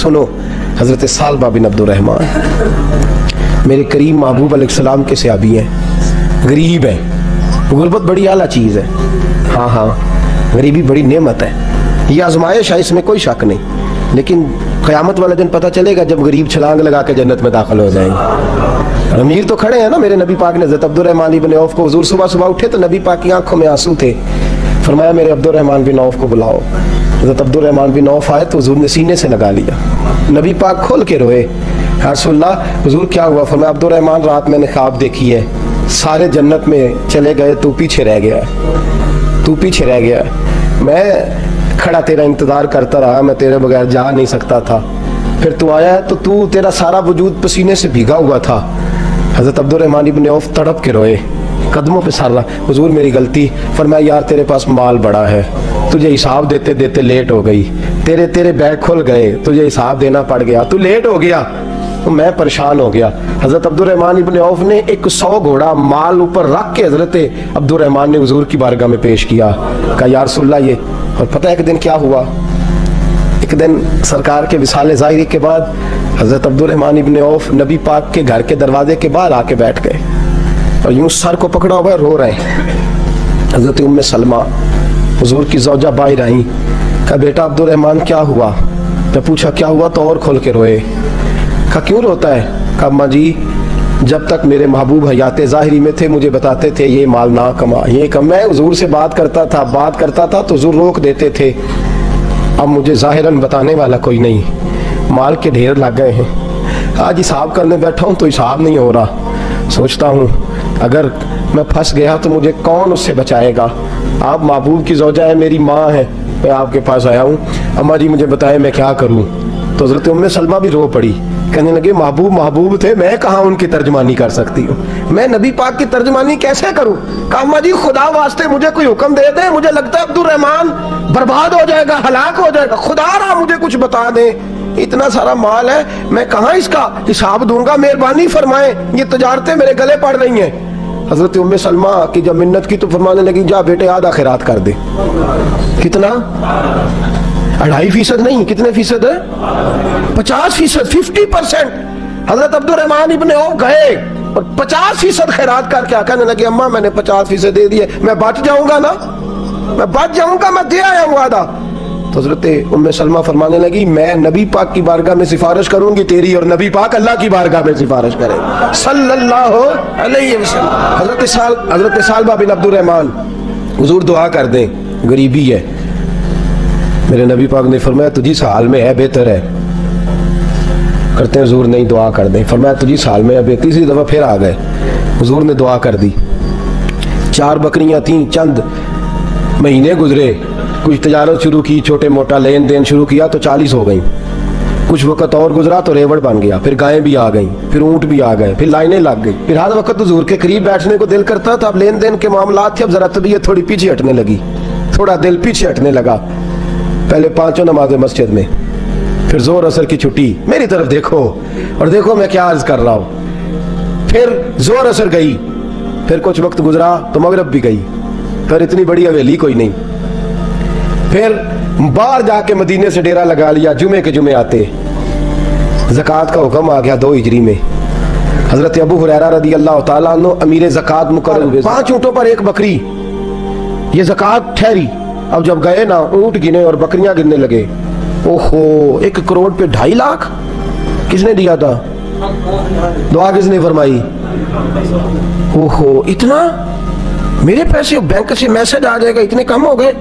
सुनो, हज़रत सालबा बिन अब्दुर्रहमान मेरे करीम महबूब अलैहिस्सलाम के सहाबी हैं, गरीब हैं। गुर्बत बड़ी आला चीज़ है, हाँ हाँ गरीबी बड़ी नेमत है, ये आजमाइश है, इसमें कोई शक नहीं। लेकिन क़यामत वाले दिन पता चलेगा जब गरीब छलांग लगा के जन्नत में दाखिल हो जाएंगे। अमीर तो खड़े हैं ना, मेरे नबी पाक ने हज़रत अब्दुर्रहमान इब्न औफ को, हुज़ूर सुबह सुबह उठे तो नबी पाक की आंखों में आंसू थे, फरमाया मेरे अब्दुर्रहमान बिन औफ को बुलाओ। हज़रत अब्दुर्रहमान बिन औफ आए तो हुज़ूर ने सीने से लगा लिया, नबी पाक खोल के रोए, या रसूलल्लाह हुज़ूर क्या हुआ? फरमाया अब्दुर्रहमान रात मैंने ख्वाब देखी है, सारे जन्नत में चले गए, तू पीछे रह गया, तू पीछे रह गया, मैं खड़ा तेरा इंतज़ार करता रहा, मैं तेरे बगैर जा नहीं सकता था, फिर तू आया है तो तू, तेरा सारा वजूद पसीने से भीगा हुआ था। हज़रत अब्दुर्रहमान इब्न औफ तड़प के रोए, कदमों पे सर रहा, हुज़ूर मेरी गलती। फरमाया यार तेरे पास माल बड़ा है, तुझे हिसाब देते देते लेट हो गई, तेरे बैग खुल गए, तुझे हिसाब देना पड़ गया, तू लेट हो गया तो मैं परेशान हो गया। हज़रत अब्दुर्रहमान इब्न औफ ने 100 घोड़ा माल ऊपर रख के हज़रत अब्दुर्रहमान ने हुज़ूर की बारगाह में पेश किया, कहा या रसूलल्लाह ये। और पता है एक दिन क्या हुआ? एक दिन सरकार के विसाले ज़ाहिरी के बाद हज़रत अब्दुर्रहमान इब्न औफ नबी पाक के घर के दरवाजे के बाहर आके बैठ गए और यूं सर को पकड़ा हुआ रो रहे हैं। हज़रत उम्मे सलमा हुज़ूर की ज़ौजा बाहर आई, कहा बेटा अब्दुर्रहमान क्या हुआ? जब पूछा क्या हुआ तो और खोल के रोए। कहा क्यों रोता है? कहा अम्मा जी जब तक मेरे महबूब हयात ज़ाहिरी में थे मुझे बताते थे ये माल ना कमा, ये कम। मैं हुज़ूर से बात करता था तो हुज़ूर रोक देते थे, अब मुझे ज़ाहिरन बताने वाला कोई नहीं, माल के ढेर लग गए हैं, आज हिसाब करने बैठा हूँ तो हिसाब नहीं हो रहा, सोचता हूँ अगर मैं फंस गया तो मुझे कौन उससे बचाएगा? आप महबूब की ज़ौजा है, मेरी माँ है, मैं आपके पास आया हूँ, अम्मा जी मुझे बताएं मैं क्या करूँ? तो हज़रत उम्मे सलमा भी रो पड़ी, कहने लगे महबूब थे, मैं कहाँ उनकी तर्जमानी कर सकती हूँ, मैं नबी पाक की तर्जमानी कैसे करूँ? कहा अम्मा जी खुदा वास्ते मुझे कोई हुक्म दे दे, मुझे लगता है अब्दुर्रहमान बर्बाद हो जाएगा, हलाक हो जाएगा, खुदा रहा मुझे कुछ बता दे, इतना सारा माल है, मैं कहाँ इसका हिसाब दूंगा, मेहरबानी फरमाए, ये तजारतें मेरे गले पड़ रही हैं। हज़रत उम्मे सलमा की जब मिन्नत की तो फरमाने लगी जा बेटे आधा खैरात कर दे। कितना? 2.5% नहीं, कितने फीसद है? 50%, 50%। हज़रत अब्दुर्रहमान इब्न औफ गए और 50% खैरात करके कहने लगे अम्मा मैंने 50% दे दिए, मैं बच जाऊंगा ना, मैं बच जाऊंगा, मैं दे आया हूँ आधा। तो हज़रत उम्मे सलमा फरमाने लगी मैं नबी पाक की बारगाह में सिफारिश करूंगी तेरी, और नबी पाक अल्लाह की बारगाह में सिफारिश करेंगे सल्लल्लाहु अलैहि वसल्लम। हज़रत सालबा बिन अब्दुर्रहमान हुज़ूर दुआ कर दें, गरीबी है, मेरे नबी पाक ने फरमाया तुझी इस हाल में है, बेहतर है, करते हैं हुज़ूर नहीं दुआ कर दें, फरमाया तुझी इस हाल में है। तीसरी दफ़ा फिर आ गए, हुज़ूर ने दुआ कर दी, 4 बकरियां थीं, चंद महीने गुजरे, कुछ तजारत शुरू की, छोटे मोटा लेन देन शुरू किया तो 40 हो गई, कुछ वक्त और गुजरा तो रेवड़ बन गया, फिर गायें भी आ गई, फिर ऊँट भी आ गए, फिर लाइनें लग गई, फिर हर वक्त हुज़ूर के करीब बैठने को दिल करता था। अब लेन देन के मामलात थे, अब जरा तबीयत थोड़ी पीछे हटने लगी, थोड़ा दिल पीछे हटने लगा। पहले 5 नमाज़ें मस्जिद में, फिर जोर असर की छुट्टी, मेरी तरफ देखो और देखो मैं क्या अर्ज कर रहा हूँ, फिर जोर असर गई, फिर कुछ वक्त गुजरा तो मगरब भी गई, फिर इतनी बड़ी हवेली कोई नहीं, फिर बाहर जाके मदीने से डेरा लगा लिया, जुमे के जुमे आते, ज़कात का हुक्म आ गया 2 हिजरी में। हज़रत अबू हुरैरा रदी अल्लाह ताला अन्हु अमीर ज़कात मुकर्रर हुए, 5 ऊँटों पर 1 बकरी, ये ज़कात ठहरी। अब जब गए ना ऊँट गिने और बकरियां गिनने लगे, ओहो 1 करोड़ पे 2.5 लाख किसने दिया था? दुआ किसने फरमाई? ओहो इतना, मेरे पैसे बैंक से मैसेज आ जाएगा, इतने कम हो गए,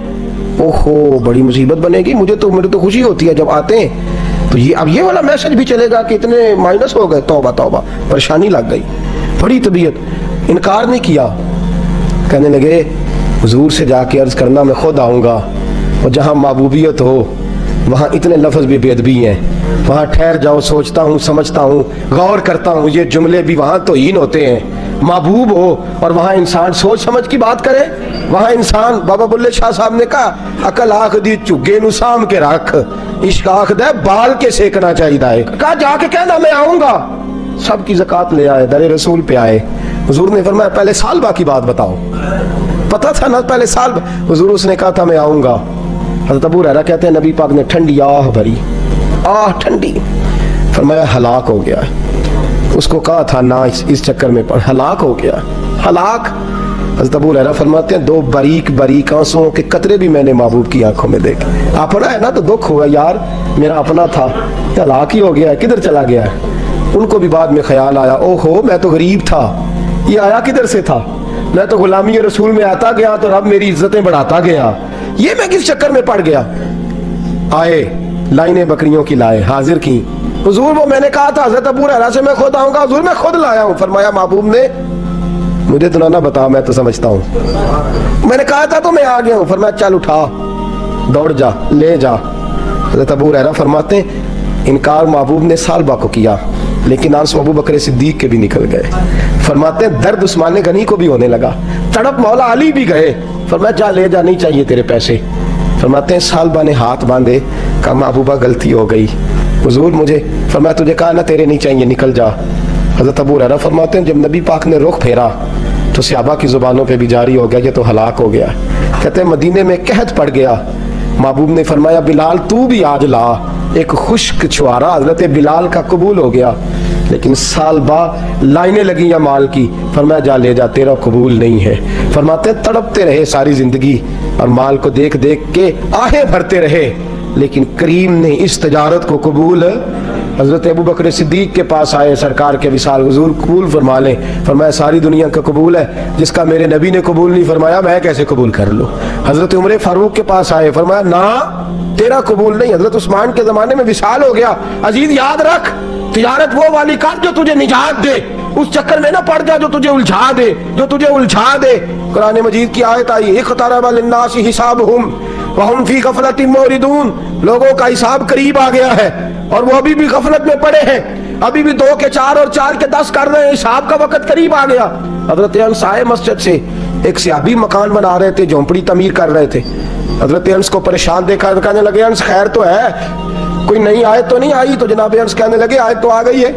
ओहो बड़ी मुसीबत बनेगी। मुझे तो खुशी होती है जब आते हैं तो ये अब ये वाला मैसेज भी चलेगा कि इतने माइनस हो गए, तौबा तौबा, परेशानी लग गई, बड़ी तबीयत। इनकार नहीं किया, कहने लगे हुजूर से जाके अर्ज करना मैं खुद आऊँगा, और जहाँ महबूबियत हो वहाँ इतने लफ्ज़ भी बेअदबी हैं, वहाँ ठहर जाओ, सोचता हूँ, समझता हूँ, गौर करता हूँ, ये जुमले भी वहाँ तो हीन होते हैं। महबूब हो और वहाँ इंसान सोच समझ की बात करे, वहाँ इंसान, बाबा बुल्ले शाह साहब ने कहा अकल आख दी चुगे नु साम के रख, इश्क आख दे बाल के सेकना चाहिए। कहा जाके कहना मैं आऊँगा, सबकी ज़कात ले आए, दरे रसूल पे आए। हुजूर ने फरमाया पहले सालबा की बात बताओ, पता था ना पहले साल। हुजूर उसने कहा था मैं आऊँगा। हज़रत अबू हुरैरा कहते हैं नबी पाक ने ठंडी आह भरी, ٹھنڈی. فرمایا ہلاک ہو گیا. اس کو کہا تھا نہ اس چکر میں پڑ, ہلاک ہو گیا. ہلاک. حضرت ابو ہریرہ فرماتے ہیں 2 باریک آنسوؤں کے قطرے بھی میں نے محبوب کی آنکھوں میں دیکھے. اپنا ہے نا تو دکھ ہوا, یار میرا اپنا تھا, ہلاک ہی ہو گیا ہے, کدھر چلا گیا ہے. ان کو بھی بعد میں خیال آیا, او ہو میں تو غریب تھا, یہ آیا کدھر سے تھا, میں تو غلامی رسول میں آتا گیا تو رب میری عزتیں بڑھاتا گیا, یہ میں کس چکر میں پڑ گیا. آئے لائنیں بکریوں کی لائے, حاضر کی. حضور وہ میں نے کہا تھا حضرت ابو ہریرہ سے میں خود آؤں گا, حضور میں خود لایا ہوں. فرمایا محبوب نے مجھے تو نہ بتا, میں تو سمجھتا ہوں, میں نے کہا تھا تو میں آ گیا ہوں. فرمایا چل اٹھا, دوڑ جا, لے جا. حضرت ابو ہریرہ فرماتے ہیں انکار محبوب نے سالبہ کو کیا, لیکن آنسو ابو بکر صدیق کے بھی نکل گئے. فرماتے ہیں درد عثمان غنی کو بھی ہونے لگا, تڑپ مولا علی بھی گئے. فرمایا جا لے جا, نہیں چاہیے تیرے پیسے. فرماتے ہیں سالبہ نے ہاتھ باندھے, کہا محبوبہ غلطی ہو گئی, حضور مجھے. فرمایا تجھے کہا نہ تیرے نہیں چاہیے, نکل جا. حضرت ابو ہریرہ فرماتے ہیں جب نبی پاک نے رخ پھیرا تو صحابہ کی زبانوں پہ بھی جاری ہو گیا یہ تو ہلاک ہو گیا. کہتے ہیں مدینے میں قحط پڑ گیا. محبوب نے فرمایا بلال تو بھی آج لا. ایک خشک چھوارا حضرت بلال کا قبول ہو گیا, لیکن سال بعد لائنیں لگی یا مال کی. فرمایا جا لے جا, تیرا قبول نہیں ہے. فرماتے ہیں تڑپتے رہے ساری زندگی اور مال کو دیکھ دیکھ کے آہیں بھرتے رہے, لیکن کریم نے اس تجارت کو قبول. حضرت ابو بکر صدیق کے پاس آئے, سرکار کے وصال, حضور قبول فرما لیں. فرمایا ساری دنیا کا قبول ہے, جس کا میرے نبی نے قبول نہیں فرمایا میں کیسے قبول کر لوں. حضرت عمر فاروق کے پاس آئے, فرمایا نہ تیرا قبول نہیں. حضرت عثمان کے زمانے میں وصال ہو گیا. عزیز یاد رکھ, تجارت وہ والی کر جو تجھے نجات دے, اس چکر میں نہ پڑ جا جو تجھے الجھا دے. قرآن مجید کی آیت آئی اقترب للناس حسابہم وہم فی غفلۃ موردون. لوگوں کا حساب قریب آ گیا ہے اور وہ ابھی بھی غفلت میں پڑے ہیں, ابھی بھی 2 کے 4 اور 4 کے 10 کر رہے ہیں. حساب کا وقت قریب آ گیا. حضرت انس آئے مسجد سے, ایک صحابی مکان بنا رہے تھے, جھونپڑی تعمیر کر رہے تھے. حضرت انس کو پریشان دیکھا, کہنے لگے انس خیر تو ہے, کوئی نئی آیت تو نہیں آئی؟ تو جناب انس کہنے لگے آیت تو آ گئی ہے,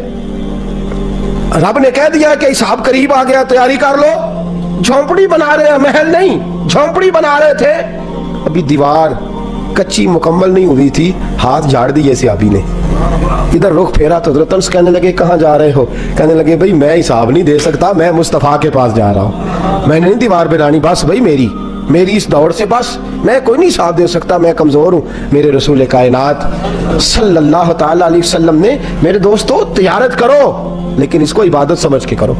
رب نے کہہ دیا کہ حساب قریب آ گیا, تیاری کر لو. جھونپڑی بنا رہے ہیں, محل نہیں, جھونپڑی بنا رہے تھے. ابھی دیوار کچی مکمل نہیں ہوئی تھی, ہاتھ جھاڑ دیے صحابی نے. ادھر رخ پھیرا تو حضرت انس کہنے لگے کہاں جا رہے ہو؟ کہنے لگے بھائی میں حساب نہیں دے سکتا, میں مصطفیٰ کے پاس جا رہا ہوں, میں نے نہیں دیوار بنانی, بس بھائی میری اس دوڑ سے بس میں کوئی نہیں حساب دے سکتا, میں کمزور ہوں. میرے رسول کائنات صلی اللہ تعالی علیہ وسلم نے میرے دوستو تجارت کرو, لیکن اس کو عبادت سمجھ کے کرو.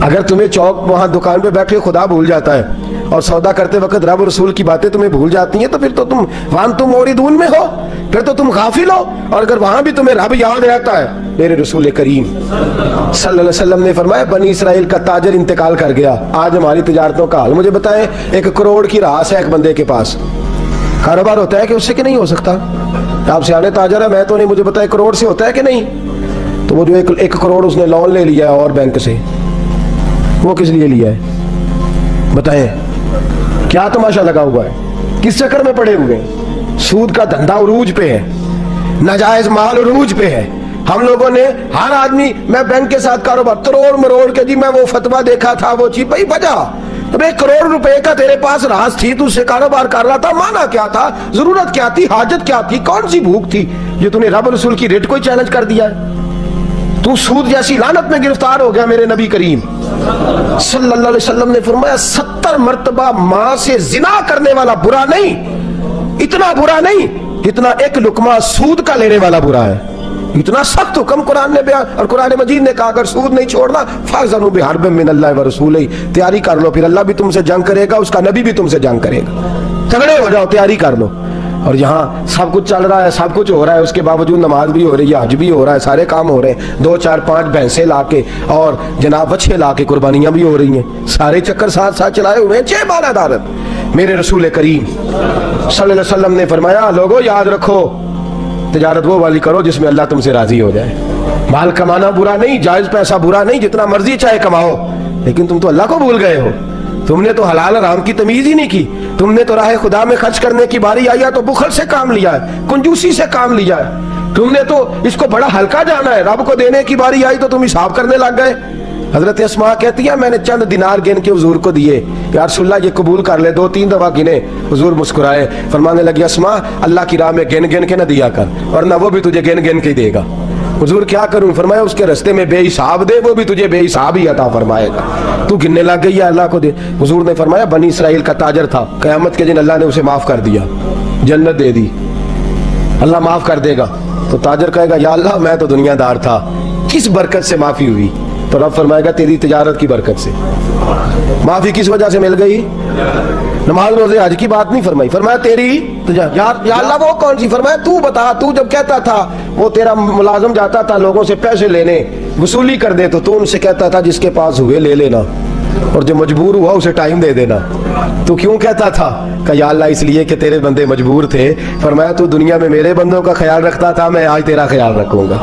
اگر تمہیں چوک وہاں دکان پہ بیٹھے خدا بھول جاتا ہے اور سودا کرتے وقت رب رسول کی باتیں تمہیں بھول جاتی ہیں, تو پھر تو تم وانتم موردون میں ہو, پھر تو تم غافل ہو. اور اگر وہاں بھی تمہیں رب یاد رہتا ہے, میرے رسول کریم صلی اللہ علیہ وسلم نے فرمایا بنی اسرائیل کا تاجر انتقال کر گیا, آج ہماری تجارتوں کا حال. مجھے بتائیں 1 کروڑ کی راس ہے ایک بندے کے پاس, کاروبار ہوتا ہے کہ اس سے کہ نہیں ہو سکتا؟ آپ سیانے تاجر ہے, میں تو نہیں, مجھے بتائیں کروڑ سے ہوتا ہے کہ نہیں؟ تو وہ جو 1 کروڑ اس نے لون لے لیا ہے اور بینک سے, وہ کس لیے لیا ہے بتائیں؟ کیا تماشا لگا ہوا ہے, کس چکر میں پڑے ہوئے ہیں؟ سود کا دھندا عروج پہ ہے, ناجائز مال عروج پہ ہے. ہم لوگوں نے ہر آدمی, میں بینک کے ساتھ کاروبار تروڑ مروڑ کے, جی میں وہ فتویٰ دیکھا تھا, وہ چیز بھائی بجا, تو 1 کروڑ روپے کا تیرے پاس راز تھی, تو اس سے کاروبار کر رہا تھا, مانا کیا تھا, ضرورت کیا تھی, حاجت کیا تھی, کون سی بھوک تھی جو تو نے رب رسول کی ریٹ کو چیلنج کر دیا ہے؟ تو سود جیسی لعنت میں گرفتار ہو گیا. میرے نبی کریم صلی اللہ علیہ وسلم نے فرمایا 70 مرتبہ ماں سے زنا کرنے والا برا نہیں, اتنا برا نہیں جتنا 1 لقمہ سود کا لینے والا برا ہے. اتنا سخت حکم قرآن نے بیان, اور قرآن مجید نے کہا اگر سود نہیں چھوڑنا فَأْذَنُوا بِحَرْبٍ مِّنَ اللَّهِ وَرَسُولِهِ, تیاری کر لو, پھر اللہ بھی تم سے جنگ کرے گا, اس کا نبی بھی تم سے جنگ کرے گا, تگڑے ہو جاؤ, تیاری کر لو. اور یہاں سب کچھ چل رہا ہے, سب کچھ ہو رہا ہے, اس کے باوجود نماز بھی ہو رہی ہے, حج بھی ہو رہا ہے, سارے کام ہو رہے ہیں, 2 4 5 بھینسیں لا کے اور جناب بچے لا کے قربانیاں بھی ہو رہی ہیں, سارے چکر ساتھ ساتھ چلائے ہوئے ہیں. 6 بالا دارت. میرے رسول کریم صلی اللہ علیہ وسلم نے فرمایا لوگوں یاد رکھو, تجارت وہ والی کرو جس میں اللہ تم سے راضی ہو جائے. مال کمانا برا نہیں, جائز پیسہ برا نہیں, جتنا مرضی چاہے کماؤ, لیکن تم تو اللہ کو بھول گئے ہو. تم نے تو حلال حرام کی تمیز ہی نہیں کی, تم نے تو راہ خدا میں خرچ کرنے کی باری آئی ہے تو بخل سے کام لیا ہے, کنجوسی سے کام لیا ہے. تم نے تو اس کو بڑا ہلکا جانا ہے, رب کو دینے کی باری آئی تو تم حساب کرنے لگ گئے. हजरत अस्मा कहती है मैंने चंद दिनार गिन के हुजूर को दिए, या रसूलल्लाह ये कबूल कर ले। 2-3 दफा गिने, हुजूर मुस्कुराए, फरमाने लगे अस्मा अल्लाह की राह में गिन गिन के न दिया कर, वरना वो भी तुझे गिन गिन के ही देगा। हुजूर क्या करूं? फरमाया उसके रास्ते में बेहिसाब दे, वो भी तुझे बेहिसाब ही अता फरमाएगा। तू गिनने लग गई है अल्लाह को दे। हुजूर ने फरमाया बनी इसराइल का ताजर था, क़यामत के दिन अल्लाह ने उसे माफ कर दिया, जन्नत दे दी, अल्लाह माफ कर देगा। तो ताजर कहेगा या अल्लाह मैं तो दुनियादार था, किस बरकत से माफी हुई? तो रब फरमाएगा तेरी तिजारत की बरकत से। माफी किस वजह से मिल गई? नमाज रोजे हज की बात नहीं फरमाई, फरमाया तेरी या अल्लाह वो कौन सी? फरमाया तू बता, तू जब कहता था वो तेरा मुलाजिम जाता था लोगों से पैसे लेने, वसूली कर दे, तो तू उनसे कहता था जिसके पास हुए ले लेना, और जो मजबूर हुआ उसे टाइम दे देना। तू क्यों कहता था? कहा या अल्लाह इसलिए कि तेरे बंदे मजबूर थे। फरमाया तू दुनिया में मेरे बंदों का ख्याल रखता था, मैं आज तेरा ख्याल रखूंगा।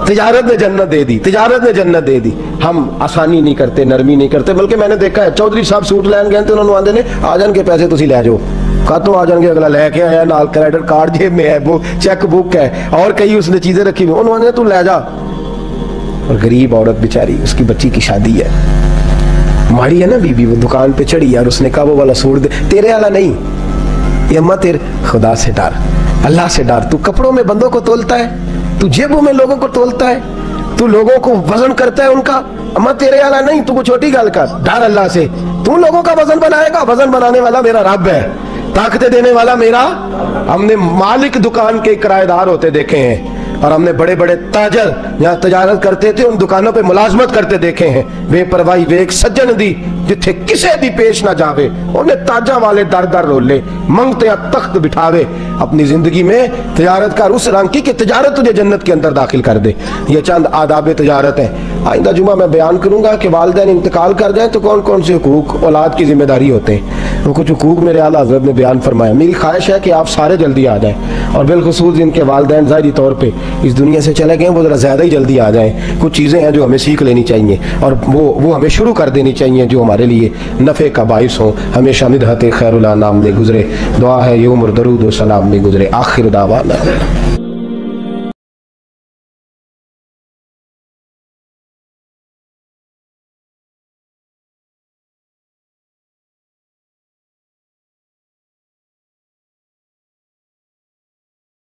तिजारत ने जन्नत दे दी, तिजारत ने जन्नत दे दी। हम आसानी नहीं करते, नरमी नहीं करते, बल्कि मैंने देखा है चौधरी साहब सूट लैन गए थे, उन्होंने आंदे ने आ जान के पैसे तुसी ले जाओ, खातों आ जाएंगे, अगला लेके आया, नाल क्रेडिट कार्ड जेब में है, वो चेक बुक है और कई उसने चीजें रखी हुई, उन्होंने तू ले जा। और गरीब औरत बेचारी, उसकी बच्ची की शादी है, मारी है ना बीबी, वो दुकान पे चढ़ी और उसने कहा वो वाला सूट दे, तेरे वाला नहीं, ये अम्मा तेरे खुदा से डर, अल्लाह से डर। तू कपड़ों में बंदों को तोलता है, तू जेबों में लोगों को तोलता है, तू लोगों को वजन करता है उनका, अम्मा तेरे वाला नहीं, तू छोटी गल कर, डर अल्लाह से। तू लोगों का वजन बनाएगा, वजन बनाने वाला मेरा रब है, ताकतें देने वाला मेरा। हमने मालिक दुकान के किराएदार होते देखे हैं, और हमने बड़े बड़े ताजर यहाँ तजारत करते थे, उन दुकानों पे मुलाजमत करते देखे हैं। बेपरवाही वे एक सज्जन दी जिथे किसे दी पेश ना जावे, उन्हें ताजा वाले दर दर रोले मंगते या तख्त बिठावे। अपनी जिंदगी में तजारत कर उस रंग की कि तजारत तुझे जन्नत के अंदर दाखिल कर दे। ये चंद आदाब तजारत है। आइंदा जुमा मैं बयान करूंगा कि वालिदैन इंतकाल कर जाए तो कौन कौन से हुकूक औलाद की जिम्मेदारी होते हैं। वो कुछ हुकूक मेरे आला हज़रत ने बयान फरमाया। मेरी ख्वाहिश है कि आप सारे जल्दी आ जाएं, और बिलखुसूस जिनके वालिदैन ज़ाहिरी तौर पे इस दुनिया से चले गए वो ज़रा ज़्यादा ही जल्दी आ जाएं। कुछ चीज़ें हैं जो हमें सीख लेनी चाहिए, और वो हमें शुरू कर देनी चाहिए जो हमारे लिए नफ़े का बाइस हो। हमेशा निदहत खैरुल अनाम में गुजरे। दुआ है यौम दरूद व सलाम में गुजरे। आखिर दावाना।